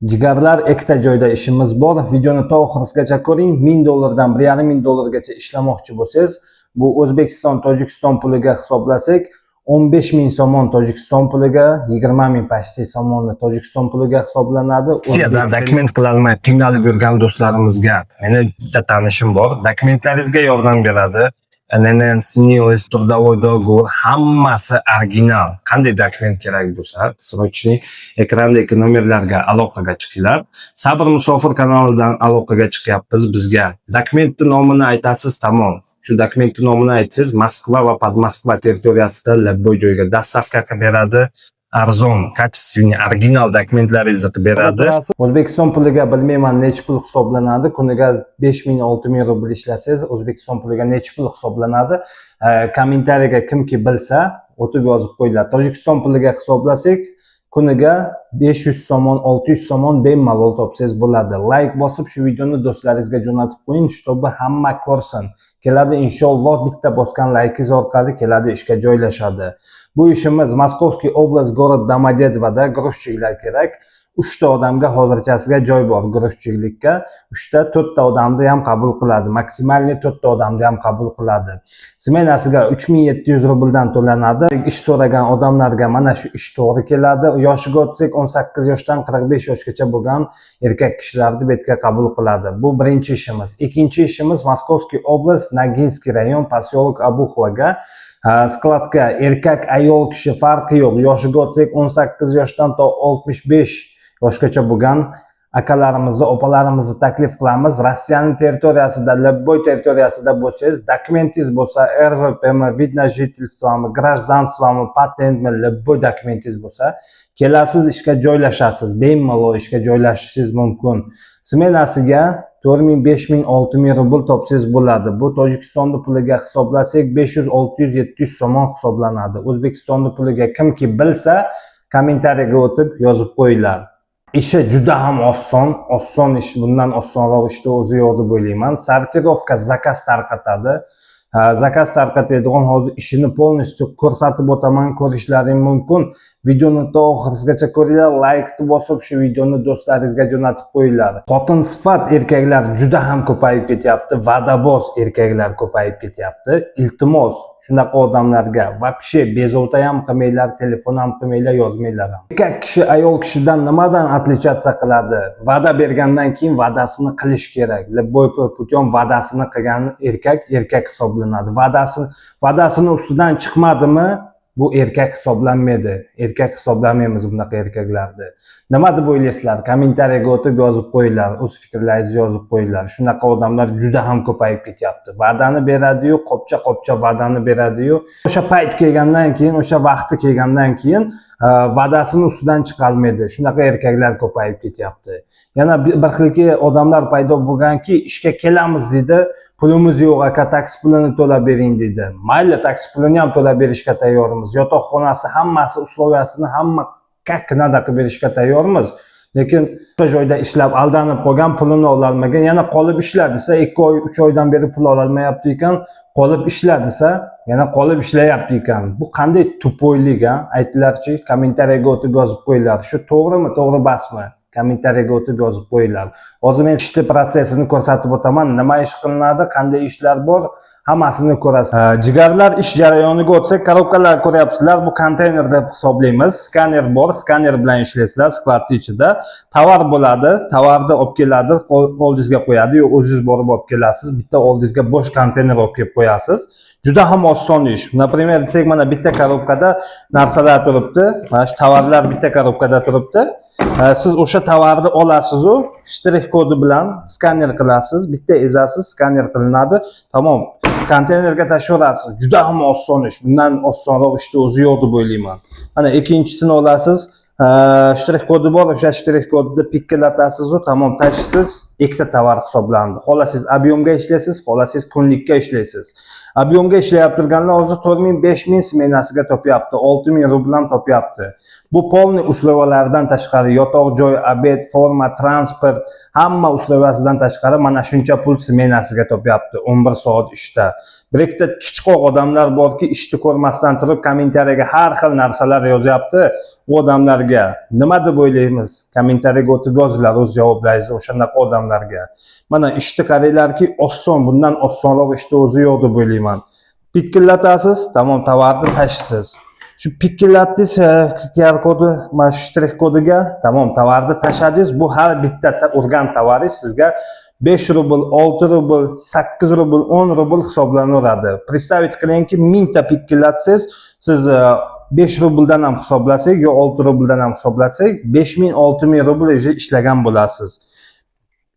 Jigarlar, ikkita joyda ishimiz bor. Videoni to oxirigacha ko'ring. $1000 dan $1500 gacha ishlamoqchi bo'lsangiz, bu O'zbekiston, Tojikiston puliga hisoblasak, 15000 somon Tojikiston puliga, 20000 pashti somonni Tojikiston puliga hisoblanadi. Rossiyada dokument qilolmay qiynalib yurgan do'stlarimizga meni bitta tanishim bor. Dokumentlaringizga yordam beradi. NNN, SNIOS, трудовой договор, hammasi original. Qanday dokument kerak bo'lsa, srochniy ekrandagi nomerlarga aloqaga chiqinglar. Sabr Musofir kanalidan aloqaga chiqyapmiz bizga. Dokumentning nomini aytasiz, tamom. Shu dokumentning nomini aytsangiz, Moskva va Podmoskva territoriyasida любой joyga dostavka qilib beradi. Arzon, качественный, original dokumentlaringizni qilib beradi. O'zbekiston puliga bilmayman necha pul hisoblanadi. Kuniga 5000-6000 rubl ishlasangiz, O'zbekiston puliga necha pul hisoblanadi? Kommentariyaga kimki bilsa, o'tib yozib qo'yinglar. Tojikiston puliga hisoblasak, kuniga 500 somon, 600 somon bemalol topsangiz bo'ladi. Like bosib shu videoni do'stlaringizga jo'natib qo'ying, чтобы hamma ko'rsin. Keladi inshaalloh, bitta bosgan laykingiz orqali keladi, ishga joylashadi. Bu ishimiz Moskovskiy oblast, город Domodedovoda grushchiklar kerak. 3 ta odamga hozirchasiga joy bor grushchiklikka. 3 ta 4 ta odamni ham qabul qiladi. Maksimalni 4 ta odamni ham qabul qiladi. Smenasiga 3700 rubldan to'lanadi. Ish so'ragan odamlarga mana shu ish to'g'ri keladi. Yoshiga o'tsak 18 yoshdan 45 yoshgacha bo'lgan erkak kishilarni bu yerga qabul qiladi. Bu birinchi ishimiz. Ikkinchi ishimiz Moskovskiy oblast, Naginskiy rayon, posyolok Abuxovaga skladga erkak ayol kishi farqi yo'q. Yoshiga o'tsak 18 yoshdan to 65 yoshgacha bo'lgan akalarimizni, opalarimizni taklif qilamiz. Rossiyaning territoriyasida, любой territoriyasida bo'lsangiz, dokumentingiz bo'lsa, RVPmi, vid na жительствоmi, гражданствоmi, patentmi, любой dokumentingiz bo'lsa, kelasiz, ishga joylashasiz. Bemalol ishga joylashishingiz mumkin. Smenasiga 4000, 5000, 6000 rubl topsangiz bo'ladi. Bu Tojikistonning puliga hisoblasak 500, 600, 700 somon hisoblanadi. O'zbekistonning puliga kimki bilsa, kommentariyaga o'tib yozib qo'yinglar. Ishi juda ham oson ish, bundan osonroq ishni o'zi yo'q deb o'ylayman. Sortirovka zakaz tarqatadi. Zakaz tarqatadigan hozir ishini polностью ko'rsatib o'taman, ko'rishlaring mumkin. Videoni to oxirigacha ko'ringlar, like bosib shu videoni do'stlaringizga jo'natib qo'yinglar. Xotin sifat erkaklar juda ham ko'payib ketyapti, va'daboz erkaklar ko'payib ketyapti. Iltimos shunaqa odamlarga вообще bezovta ham qilmanglar, telefon ham qilmanglar, yozmanglar ham. Erkak kishi ayol kishidan nimadan отличаться qiladi? Va'da bergandan keyin va'dasini qilish kerak. Любой путем va'dasini qilgan erkak hisoblanadi. Va'dasini ustidan chiqmadimi, bu erkak hisoblanmaydi. Erkak hisoblamaymiz bunaqa erkaklarni. Nima deb o'ylaysizlar? Kommentariyaga o'tib yozib qo'yinglar, o'z fikrlaringizni yozib qo'yinglar. Shunaqa odamlar juda ham ko'payib ketyapti. Va'dani beradi-yu, qopcha va'dani beradi-yu. O'sha payt kelgandan keyin, o'sha vaqti kelgandan keyin va'dasini ustidan chiqolmaydi. Shunaqa erkaklar ko'payib ketyapti. Yana bir xilki odamlar paydo bo'lganki, ishga kelamiz deydi, pulimiz yo'q, aka taksi pulini to'lab bering deydi. Mayli, taksi pulini ham to'lab berishga tayyormiz. Yotoqxonasi, hammasi, usloviyasini hamma kakkina qilib berishga tayyormiz. Lekin o'sha joyda ishlab aldanib qolgan, pulini ola olmagan, yana qolib ishlar desa, 2 oy, 3 oydan beri pul ola olmayapti ekan, qolib ishlar desa, yana qolib ishlayapti ekan. Bu qanday tupoylik, ha? Aytinglarchi, kommentariyaga o'tib yozib qo'yinglar. Shu to'g'rimi, to'g'ri emasmi? Kommentariyaga o'tib yozib qo'yinglar. Hozir men ishni protsessini ko'rsatib o'taman, nima ish qilinadi, qanday ishlar bor, hammasini ko'rasiz. Jigarlar, ish jarayoniga o'tsak, korobkalar ko'ryapsizlar, bu konteyner deb hisoblaymiz. Skaner bor, skaner bilan ishlaysizlar, skladning ichida tovar bo'ladi, tovarni olib keladi, oldingizga qo'yadi, yo o'zingiz borib olib kelasiz, bitta oldingizga bo'sh konteyner olib kelib qo'yasiz. Juda ham oson ish. Например, desak, mana bitta korobkada narsalar turibdi, mana shu tovarlar bitta korobkada turibdi. Siz o'sha tovarni olasiz-u, shtrix kodi bilan skaner qilasiz, bitta ezasiz, skaner qilinadi. Tamom. Konteynerga tashlaverasiz. Juda ham oson ish. Bundan osonroq ishni o'zi yo'q deb o'ylayman. Mana ikkinchisini olasiz, shtrix kodi bor, o'sha shtrix kodni pikkalatasiz-u, tamom, tashlaysiz, ikkita tovar hisoblanadi. Xohlasangiz объемga ishlaysiz, xohlasangiz kunlikka ishlaysiz. Объемga ishlayib turganlar hozir 4000, 5000 smenasiga topyapti, 6000 rubldan topyapti. Bu polni uslovalardan tashqari, yotoq joy, obed, forma, transport, hamma uslovasidan tashqari mana shuncha pul smenasiga topyapti 11 soat ishda. Bir ikkita chichqoq odamlar borki, ishni ko'rmasdan turib kommentariyaga har xil narsalar yozyapti. U odamlarga nima deb o'ylaymiz? Kommentariyaga o'tib yozinglar o'z javoblaringizni o'shanaqa odamlarga. Mana ishni qaranglarki, oson, bundan osonroq ishni o'zi yo'q deb o'ylayman. Pikillatasiz, tamom, tovarni tashlaysiz. Shu pikillatdingiz QR kodi, mana shu shtrix kodiga, tamom, tovarni tashladingiz. Bu har bitta urgan tovaringiz sizga 5 rubl, 6 rubl, 8 rubl, 10 rubl hisoblanaveradi. Представить qilingki, 1000 ta pikillatsangiz, siz 5 rubldan ham hisoblasak, yo 6 rubldan ham hisoblasak, 5000-6000 rubl ishlagan bo'lasiz.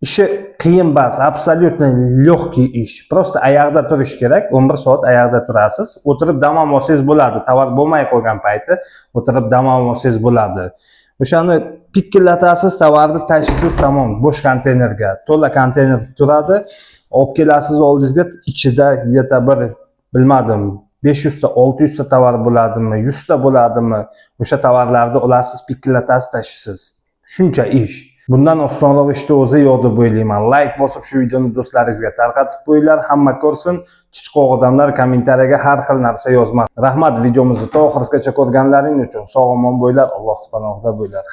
İşi qiyin emas, absolutno lегкий ish. Просто oyoqda turish kerak. 11 soat oyoqda turasiz. O'tirib dam olsangiz bo'ladi. Tovar bo'lmay qolgan payti o'tirib dam olsangiz bo'ladi. O'shani pikillatasiz, tovarni tashlaysiz, tamom, bo'sh konteynerga. To'la konteyner turadi. Olib kelasiz oldingizga, ichida yeta bir, bilmadim, 500 ta, 600 ta tovar bo'ladimi, 100 ta bo'ladimi? O'sha tovarlarni olasiz, pikillatasiz, tashlaysiz. Shuncha ish. Bundan osonroq ishni o'zi yo'q deb o'ylayman. Like bosib shu videoni do'stlaringizga tarqatib qo'yinglar, hamma ko'rsin. Chichqoq odamlar kommentariyaga har xil narsa yozmas. Rahmat videomizni to oxirigacha ko'rganlaring uchun. Sog' omon bo'linglar, Alloh panohida bo'linglar.